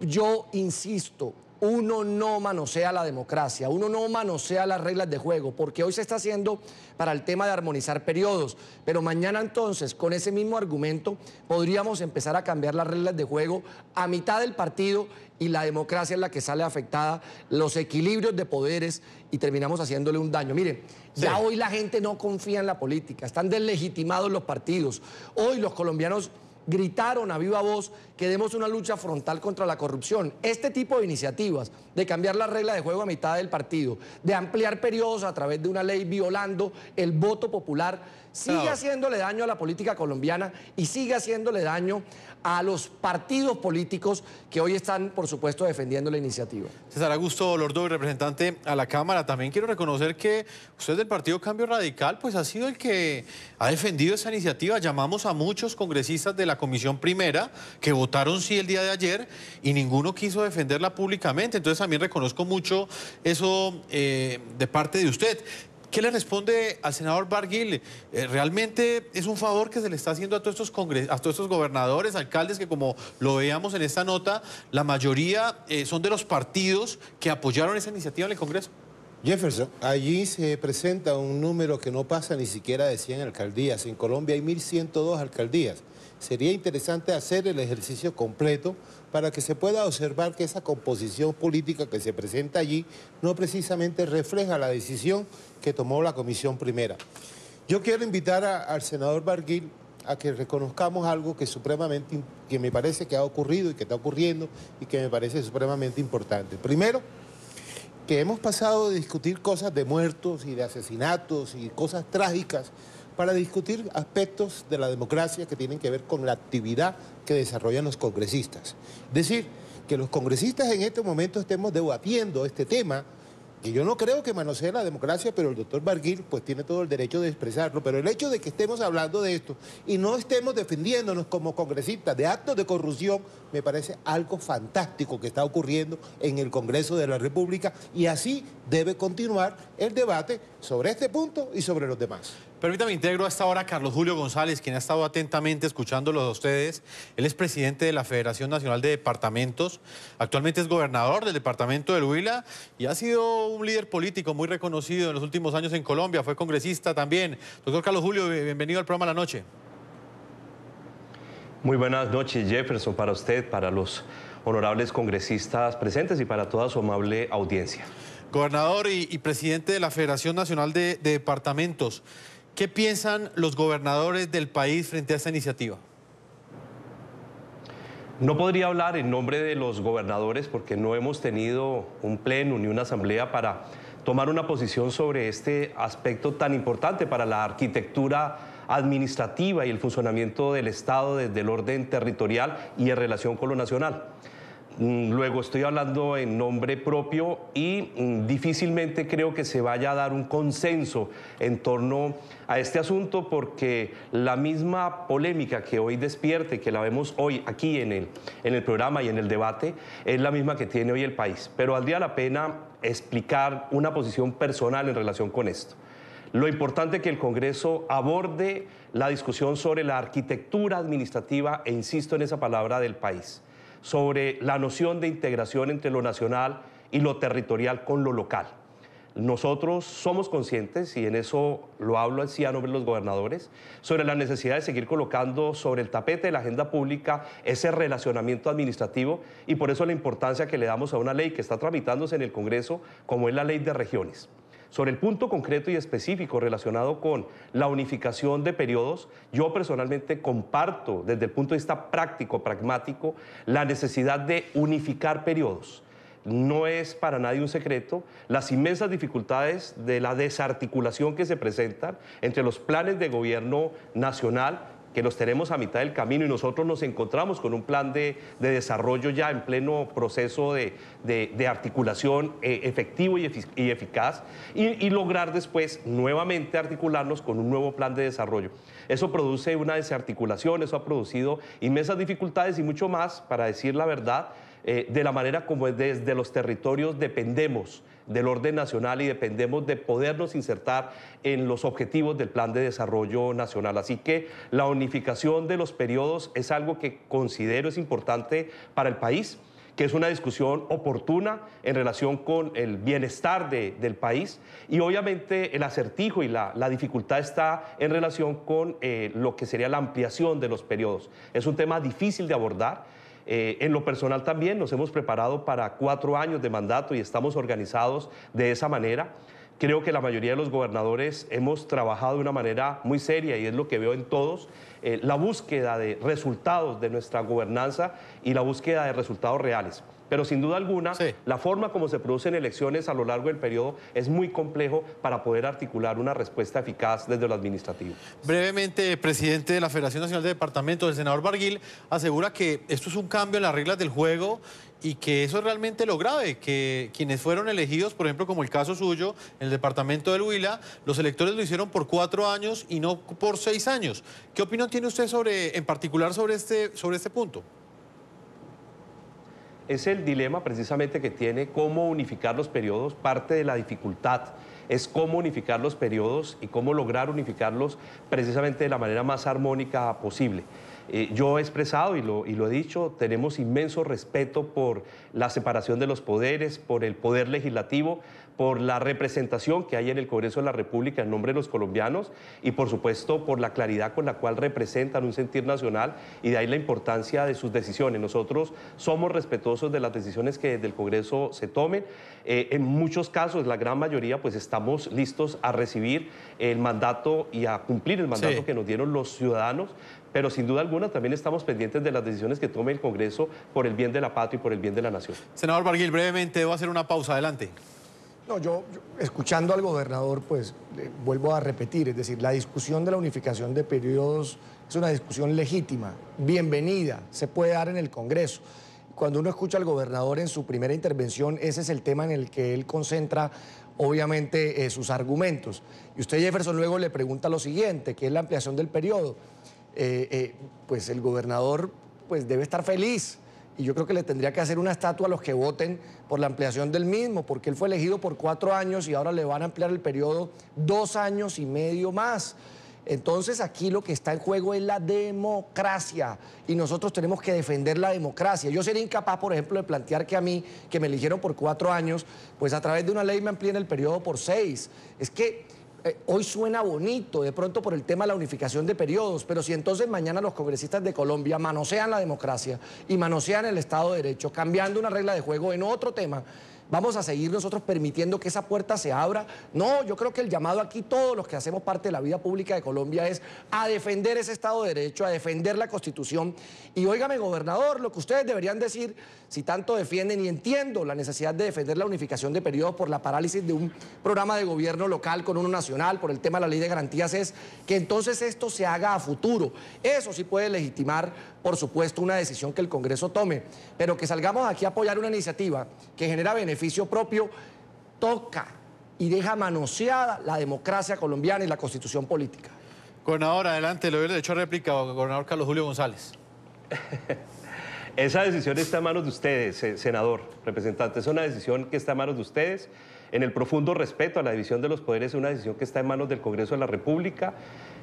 yo insisto, uno no manosea la democracia, uno no manosea las reglas de juego, porque hoy se está haciendo para el tema de armonizar periodos, pero mañana entonces, con ese mismo argumento, podríamos empezar a cambiar las reglas de juego a mitad del partido y la democracia es la que sale afectada, los equilibrios de poderes y terminamos haciéndole un daño. Miren, ya hoy la gente no confía en la política, están deslegitimados los partidos, hoy los colombianos gritaron a viva voz que demos una lucha frontal contra la corrupción. Este tipo de iniciativas, de cambiar la regla de juego a mitad del partido, de ampliar periodos a través de una ley violando el voto popular, sigue haciéndole daño a la política colombiana y sigue haciéndole daño a los partidos políticos que hoy están, por supuesto, defendiendo la iniciativa. César Augusto Lordoy, representante a la Cámara, también quiero reconocer que usted del Partido Cambio Radical, pues ha sido el que ha defendido esa iniciativa. Llamamos a muchos congresistas de la Comisión Primera que votaron sí el día de ayer y ninguno quiso defenderla públicamente. Entonces también reconozco mucho eso de parte de usted. ¿Qué le responde al senador Barguil? ¿Realmente es un favor que se le está haciendo a todos estos gobernadores, alcaldes, que como lo veíamos en esta nota, la mayoría son de los partidos que apoyaron esa iniciativa en el Congreso? Jefferson, allí se presenta un número que no pasa ni siquiera de 100 alcaldías. En Colombia hay 1.102 alcaldías. Sería interesante hacer el ejercicio completo para que se pueda observar que esa composición política que se presenta allí no precisamente refleja la decisión que tomó la Comisión Primera. Yo quiero invitar al senador Barguil a que reconozcamos algo que me parece que ha ocurrido y que está ocurriendo y que me parece supremamente importante. Primero, que hemos pasado de discutir cosas de muertos y de asesinatos y cosas trágicas para discutir aspectos de la democracia que tienen que ver con la actividad que desarrollan los congresistas. Es decir, que los congresistas en este momento estemos debatiendo este tema, que yo no creo que manosee la democracia, pero el doctor Barguil pues tiene todo el derecho de expresarlo, pero el hecho de que estemos hablando de esto y no estemos defendiéndonos como congresistas de actos de corrupción, me parece algo fantástico que está ocurriendo en el Congreso de la República y así debe continuar el debate sobre este punto y sobre los demás. Permítame integro a esta hora a Carlos Julio González, quien ha estado atentamente escuchándolos a ustedes. Él es presidente de la Federación Nacional de Departamentos, actualmente es gobernador del departamento del Huila y ha sido un líder político muy reconocido en los últimos años en Colombia, fue congresista también. Doctor Carlos Julio, bienvenido al programa La Noche. Muy buenas noches, Jefferson, para usted, para los honorables congresistas presentes y para toda su amable audiencia. Gobernador y presidente de la Federación Nacional de Departamentos, ¿qué piensan los gobernadores del país frente a esta iniciativa? No podría hablar en nombre de los gobernadores porque no hemos tenido un pleno ni una asamblea para tomar una posición sobre este aspecto tan importante para la arquitectura administrativa y el funcionamiento del Estado desde el orden territorial y en relación con lo nacional. Luego estoy hablando en nombre propio y difícilmente creo que se vaya a dar un consenso en torno a este asunto porque la misma polémica que hoy despierte, que la vemos hoy aquí en el programa y en el debate, es la misma que tiene hoy el país. Pero valdría la pena explicar una posición personal en relación con esto. Lo importante es que el Congreso aborde la discusión sobre la arquitectura administrativa, e insisto en esa palabra, del país, sobre la noción de integración entre lo nacional y lo territorial con lo local. Nosotros somos conscientes, y en eso lo hablo así a nombre de los gobernadores, sobre la necesidad de seguir colocando sobre el tapete de la agenda pública ese relacionamiento administrativo y por eso la importancia que le damos a una ley que está tramitándose en el Congreso, como es la Ley de Regiones. Sobre el punto concreto y específico relacionado con la unificación de periodos, yo personalmente comparto desde el punto de vista práctico, pragmático, la necesidad de unificar periodos. no es para nadie un secreto las inmensas dificultades de la desarticulación que se presentan entre los planes de gobierno nacional, que los tenemos a mitad del camino, y nosotros nos encontramos con un plan de desarrollo ya en pleno proceso de articulación efectivo y eficaz, y lograr después nuevamente articularnos con un nuevo plan de desarrollo. Eso produce una desarticulación, eso ha producido inmensas dificultades y mucho más, para decir la verdad, de la manera como desde los territorios dependemos del orden nacional y dependemos de podernos insertar en los objetivos del Plan de Desarrollo Nacional. Así que la unificación de los periodos es algo que considero es importante para el país, que es una discusión oportuna en relación con el bienestar del país, y obviamente el acertijo y la dificultad está en relación con lo que sería la ampliación de los periodos. Es un tema difícil de abordar. En lo personal también nos hemos preparado para 4 años de mandato y estamos organizados de esa manera. Creo que la mayoría de los gobernadores hemos trabajado de una manera muy seria, y es lo que veo en todos, la búsqueda de resultados de nuestra gobernanza y la búsqueda de resultados reales. Pero sin duda alguna, la forma como se producen elecciones a lo largo del periodo es muy complejo para poder articular una respuesta eficaz desde lo administrativo. Brevemente, presidente de la Federación Nacional de Departamentos, el senador Barguil, asegura que esto es un cambio en las reglas del juego y que eso es realmente lo grave, que quienes fueron elegidos, por ejemplo, como el caso suyo, en el departamento del Huila, los electores lo hicieron por 4 años y no por 6 años. ¿Qué opinión tiene usted en particular sobre este punto? Es el dilema precisamente que tiene cómo unificar los periodos. Parte de la dificultad es cómo unificar los periodos y cómo lograr unificarlos precisamente de la manera más armónica posible. Yo he expresado y lo he dicho, tenemos inmenso respeto por la separación de los poderes, por el poder legislativo, por la representación que hay en el Congreso de la República en nombre de los colombianos, y por supuesto por la claridad con la cual representan un sentir nacional, y de ahí la importancia de sus decisiones. Nosotros somos respetuosos de las decisiones que desde el Congreso se tomen. En muchos casos, la gran mayoría, pues estamos listos a recibir el mandato y a cumplir el mandato que nos dieron los ciudadanos, pero sin duda alguna también estamos pendientes de las decisiones que tome el Congreso por el bien de la patria y por el bien de la nación. Senador Barguil, brevemente, debo hacer una pausa. Adelante. No, yo escuchando al gobernador, pues vuelvo a repetir, es decir, la discusión de la unificación de periodos es una discusión legítima, bienvenida, se puede dar en el Congreso. Cuando uno escucha al gobernador en su primera intervención, ese es el tema en el que él concentra, obviamente, sus argumentos. Y usted, Jefferson, luego le pregunta lo siguiente, que es la ampliación del periodo. Pues el gobernador pues debe estar feliz, y yo creo que le tendría que hacer una estatua a los que voten por la ampliación del mismo, porque él fue elegido por 4 años y ahora le van a ampliar el periodo 2 años y medio más. Entonces aquí lo que está en juego es la democracia, y nosotros tenemos que defender la democracia. Yo sería incapaz, por ejemplo, de plantear que a mí, que me eligieron por 4 años, pues a través de una ley me amplíen el periodo por 6. Es que hoy suena bonito, de pronto por el tema de la unificación de periodos, pero si entonces mañana los congresistas de Colombia manosean la democracia y manosean el Estado de Derecho, cambiando una regla de juego en otro tema, ¿vamos a seguir nosotros permitiendo que esa puerta se abra? No, yo creo que el llamado aquí, todos los que hacemos parte de la vida pública de Colombia, es a defender ese Estado de Derecho, a defender la Constitución. Y óigame, gobernador, lo que ustedes deberían decir, si tanto defienden, y entiendo la necesidad de defender la unificación de periodos por la parálisis de un programa de gobierno local con uno nacional, por el tema de la ley de garantías, es que entonces esto se haga a futuro. Eso sí puede legitimar, por supuesto, una decisión que el Congreso tome, pero que salgamos aquí a apoyar una iniciativa que genera beneficio propio, toca y deja manoseada la democracia colombiana y la Constitución política. Gobernador, adelante, le doy el derecho a réplica, gobernador Carlos Julio González. Esa decisión está en manos de ustedes, senador, representante. Es una decisión que está en manos de ustedes. En el profundo respeto a la división de los poderes, es una decisión que está en manos del Congreso de la República.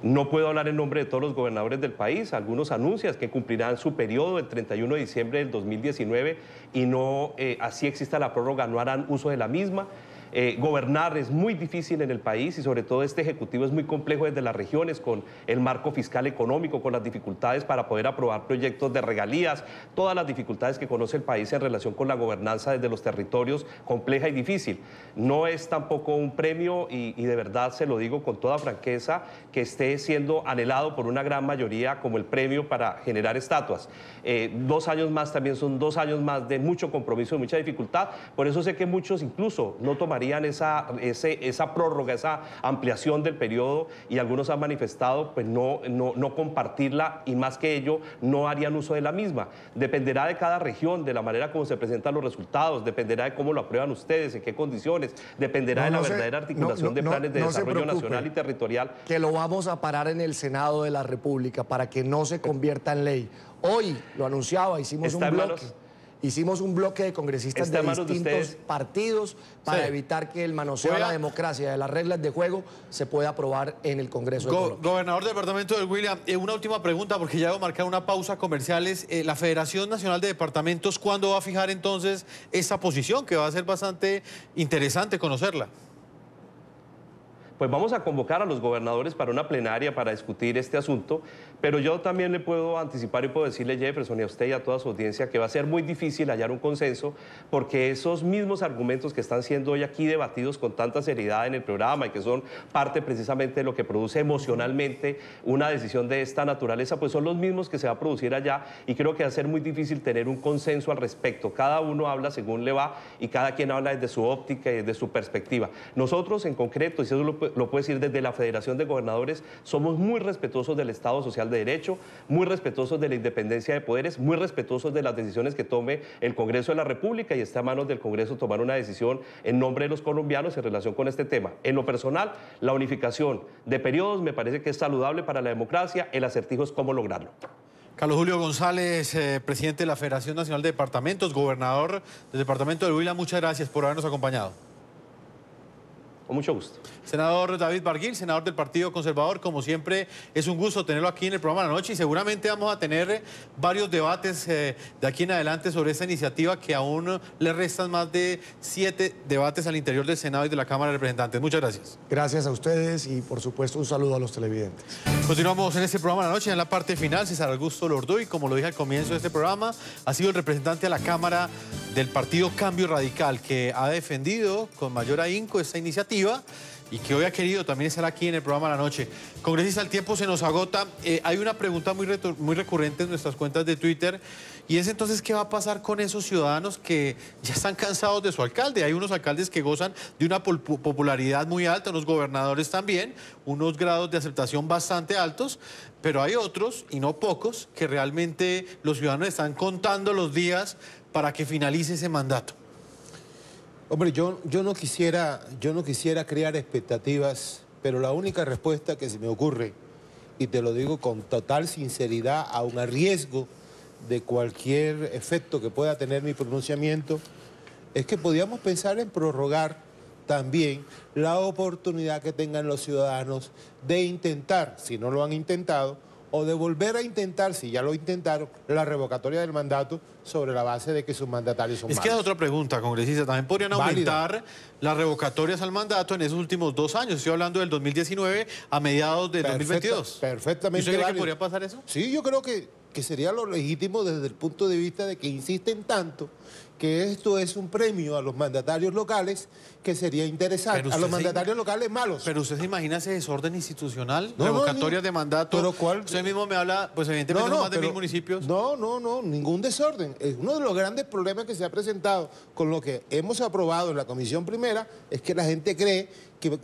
No puedo hablar en nombre de todos los gobernadores del país. Algunos anuncian que cumplirán su periodo el 31 de diciembre del 2019 y no, así exista la prórroga, no harán uso de la misma. Gobernar es muy difícil en el país y sobre todo este ejecutivo es muy complejo desde las regiones, con el marco fiscal económico, con las dificultades para poder aprobar proyectos de regalías, todas las dificultades que conoce el país en relación con la gobernanza desde los territorios, compleja y difícil. No es tampoco un premio y de verdad se lo digo con toda franqueza, que esté siendo anhelado por una gran mayoría como el premio para generar estatuas. 2 años más también son 2 años más de mucho compromiso, de mucha dificultad. Por eso sé que muchos incluso no tomarían esa prórroga, esa ampliación del periodo, y algunos han manifestado pues no compartirla, y más que ello no harían uso de la misma. Dependerá de cada región, de la manera como se presentan los resultados, dependerá de cómo lo aprueban ustedes, en qué condiciones, dependerá de la verdadera articulación de planes de desarrollo nacional y territorial. Que lo vamos a parar en el Senado de la República para que no se convierta en ley. Hoy, lo anunciaba, hicimos un bloque de congresistas de distintos partidos para evitar que el manoseo de la democracia, de las reglas de juego, se pueda aprobar en el Congreso de Colombia. Gobernador del departamento del Huila, una última pregunta, porque ya debo marcar una pausa comerciales. La Federación Nacional de Departamentos, ¿cuándo va a fijar entonces esta posición? Que va a ser bastante interesante conocerla. Pues vamos a convocar a los gobernadores para una plenaria para discutir este asunto, pero yo también le puedo anticipar y puedo decirle, Jefferson, y a usted y a toda su audiencia, que va a ser muy difícil hallar un consenso, porque esos mismos argumentos que están siendo hoy aquí debatidos con tanta seriedad en el programa y que son parte precisamente de lo que produce emocionalmente una decisión de esta naturaleza, pues son los mismos que se va a producir allá, y creo que va a ser muy difícil tener un consenso al respecto. Cada uno habla según le va y cada quien habla desde su óptica y desde su perspectiva. Nosotros en concreto, y eso lo puedo decir desde la Federación de Gobernadores, somos muy respetuosos del Estado Social de Derecho, muy respetuosos de la independencia de poderes, muy respetuosos de las decisiones que tome el Congreso de la República, y está a manos del Congreso tomar una decisión en nombre de los colombianos en relación con este tema. En lo personal, la unificación de periodos me parece que es saludable para la democracia. El acertijo es cómo lograrlo. Carlos Julio González, presidente de la Federación Nacional de Departamentos, gobernador del departamento del Huila, muchas gracias por habernos acompañado. Con mucho gusto. Senador David Barguil, senador del Partido Conservador, como siempre es un gusto tenerlo aquí en el programa de la noche, y seguramente vamos a tener varios debates de aquí en adelante sobre esta iniciativa, que aún le restan más de 7 debates al interior del Senado y de la Cámara de Representantes. Muchas gracias. Gracias a ustedes y por supuesto un saludo a los televidentes. Continuamos en este programa de la noche, en la parte final. César Augusto Lorduy, como lo dije al comienzo de este programa, ha sido el representante a la Cámara del Partido Cambio Radical, que ha defendido con mayor ahínco esta iniciativa y que hoy ha querido también estar aquí en el programa de la noche. Congresista, el tiempo se nos agota. Hay una pregunta muy recurrente en nuestras cuentas de Twitter, y es entonces, ¿qué va a pasar con esos ciudadanos que ya están cansados de su alcalde? Hay unos alcaldes que gozan de una popularidad muy alta, unos gobernadores también, unos grados de aceptación bastante altos, pero hay otros, y no pocos, que realmente los ciudadanos están contando los días para que finalice ese mandato. Hombre, yo no quisiera crear expectativas, pero la única respuesta que se me ocurre, y te lo digo con total sinceridad, aun a riesgo de cualquier efecto que pueda tener mi pronunciamiento, es que podíamos pensar en prorrogar también la oportunidad que tengan los ciudadanos de intentar, si no lo han intentado, o de volver a intentar, si ya lo intentaron, la revocatoria del mandato sobre la base de que sus mandatarios son malos. Es que otra pregunta, congresista. También podrían aumentar las revocatorias al mandato en esos últimos 2 años. Estoy hablando del 2019 a mediados del 2022. Perfectamente. ¿Y usted cree que podría pasar eso? Sí, yo creo que sería lo legítimo desde el punto de vista de que insisten tanto que esto es un premio a los mandatarios locales, que sería interesante. A los mandatarios locales malos. Pero usted se imagina ese desorden institucional, revocatorias de mandato. ¿Pero cuál? Usted mismo me habla, pues evidentemente no más de 1000 municipios. No, ningún desorden. Uno de los grandes problemas que se ha presentado con lo que hemos aprobado en la Comisión Primera es que la gente cree que,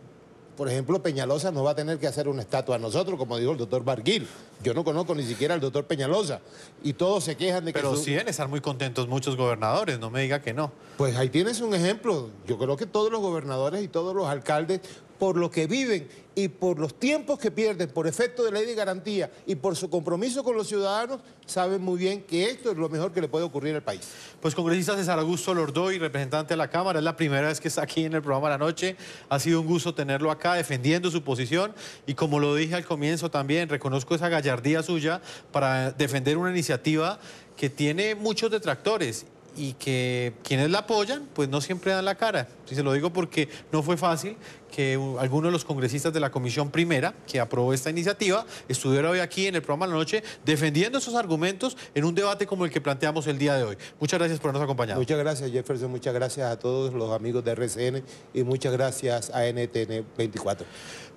por ejemplo, Peñalosa no va a tener que hacer una estatua a nosotros, como dijo el doctor Barguil. Yo no conozco ni siquiera al doctor Peñalosa, y todos se quejan de que... Pero sí deben estar muy contentos muchos gobernadores, no me diga que no. Pues ahí tienes un ejemplo. Yo creo que todos los gobernadores y todos los alcaldes, por lo que viven y por los tiempos que pierden por efecto de ley de garantía y por su compromiso con los ciudadanos, saben muy bien que esto es lo mejor que le puede ocurrir al país. Pues congresista César Augusto Lorduy, representante de la Cámara, es la primera vez que está aquí en el programa de la noche. Ha sido un gusto tenerlo acá defendiendo su posición, y como lo dije al comienzo también, reconozco esa gallardía suya para defender una iniciativa que tiene muchos detractores y que quienes la apoyan pues no siempre dan la cara. Y se lo digo porque no fue fácil que algunos de los congresistas de la Comisión Primera, que aprobó esta iniciativa, estuviera hoy aquí en el programa de la noche defendiendo esos argumentos en un debate como el que planteamos el día de hoy. Muchas gracias por habernos acompañado. Muchas gracias, Jefferson, muchas gracias a todos los amigos de RCN y muchas gracias a NTN 24.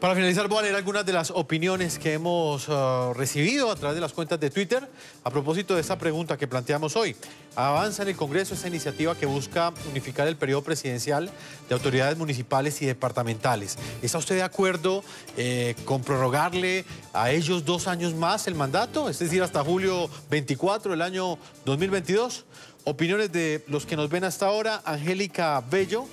Para finalizar, voy a leer algunas de las opiniones que hemos recibido a través de las cuentas de Twitter a propósito de esta pregunta que planteamos hoy. Avanza en el Congreso esta iniciativa que busca unificar el periodo presidencial de autoridades municipales y departamentales. ¿Está usted de acuerdo con prorrogarle a ellos 2 años más el mandato? Es decir, hasta julio 24 del año 2022. Opiniones de los que nos ven hasta ahora. Angélica Bello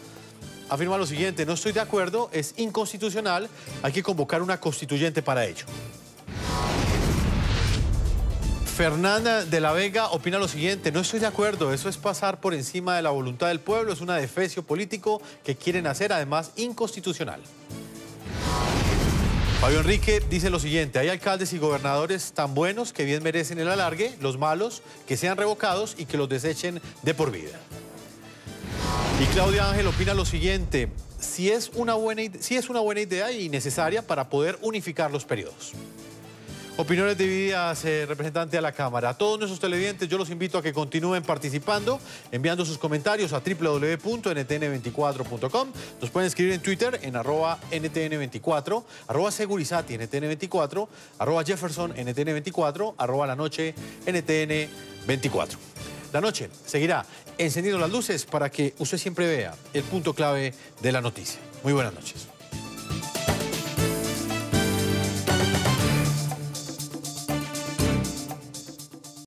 afirma lo siguiente: no estoy de acuerdo, es inconstitucional, hay que convocar una constituyente para ello. Fernanda de la Vega opina lo siguiente: no estoy de acuerdo, eso es pasar por encima de la voluntad del pueblo, es un adefesio político que quieren hacer, además inconstitucional. Fabio Enrique dice lo siguiente: hay alcaldes y gobernadores tan buenos que bien merecen el alargue, los malos que sean revocados y que los desechen de por vida. Y Claudia Ángel opina lo siguiente: sí es una buena idea y necesaria para poder unificar los periodos. Opiniones divididas, representante a la Cámara. A todos nuestros televidentes yo los invito a que continúen participando, enviando sus comentarios a www.ntn24.com. Nos pueden escribir en Twitter en @ntn24, @segurizati ntn24, @Jefferson ntn24, @lanoche ntn24. La noche seguirá encendiendo las luces para que usted siempre vea el punto clave de la noticia. Muy buenas noches.